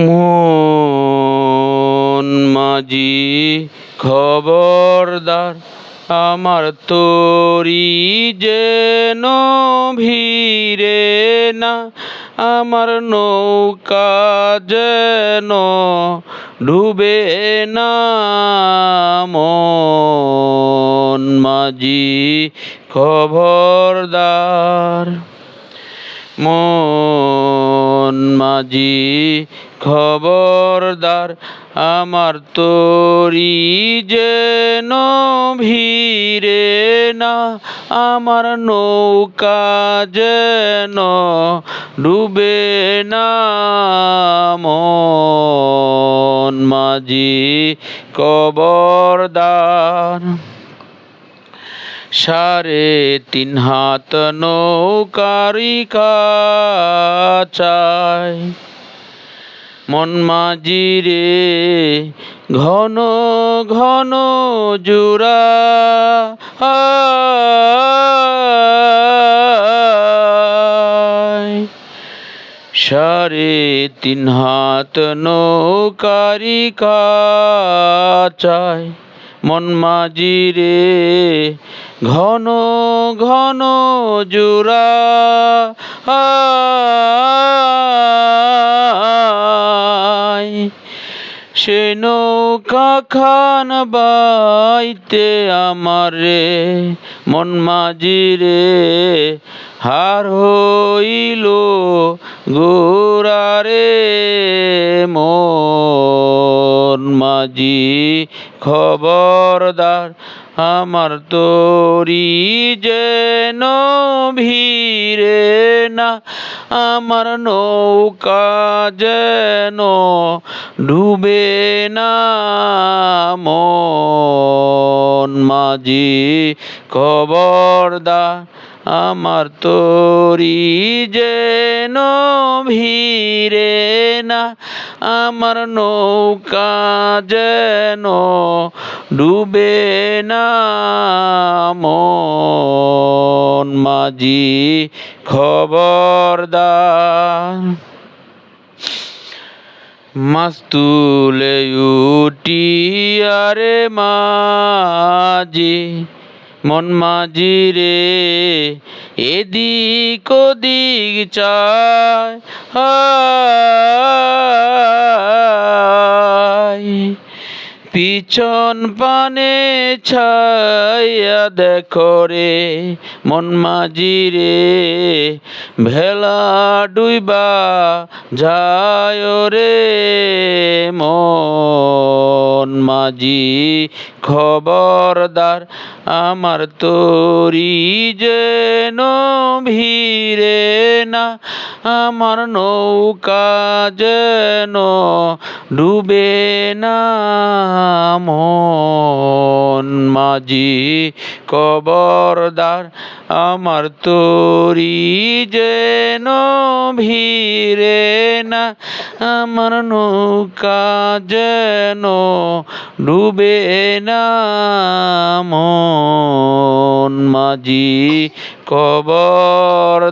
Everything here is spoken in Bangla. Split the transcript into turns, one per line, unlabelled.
মন মাঝি খবরদার, আমার তরি যেন ভিড়ে না, আমার নৌকা যেন ডুবে না। মন মাঝি খবরদার, মন মাঝি খবরদার, আমার তরি যেন ভিড়ে না, আমার নৌকা যেন ডুবে না। মন মাঝি খবরদার, 3.5 হাত নৌকারি কাছাই, মন মাঝি রে ঘন ঘন জোড়া, 3.5 হাত নৌকারি কাছাই, মন মাঝি রে ঘন ঘন জোড়া। সে নৌকা খান বাইতে আমারে, মন মাঝি রে হার হইল গোরা রে। মন মাঝি খবরদার, আমার তরি যেন ভিড়ে না, আমার নৌকা যেন ডুবে না। মন মাঝি খবরদার, আমার তরি যেন ভিড়ে না, আমার নৌকা যেন ডুবে না। মন মাঝি খবরদার, মাছ তুলে উঠিয়া রে মাঝি, মন মাঝি রে এদিক ওদিক চায়, পিছন পানে ছায়া দেখো রে, মন মাঝি রে ভেলা ডুইবা যায় রে। মন মাঝি খবরদার, আমার তরি যেন ভিড়ে না, আমার নৌকা যেন ডুবে না। মন মাঝি খবরদার, আমার তরি যেন ভিড়ে না, আমার নৌকা যেন ডুবে না। মন মাঝি খবরদার।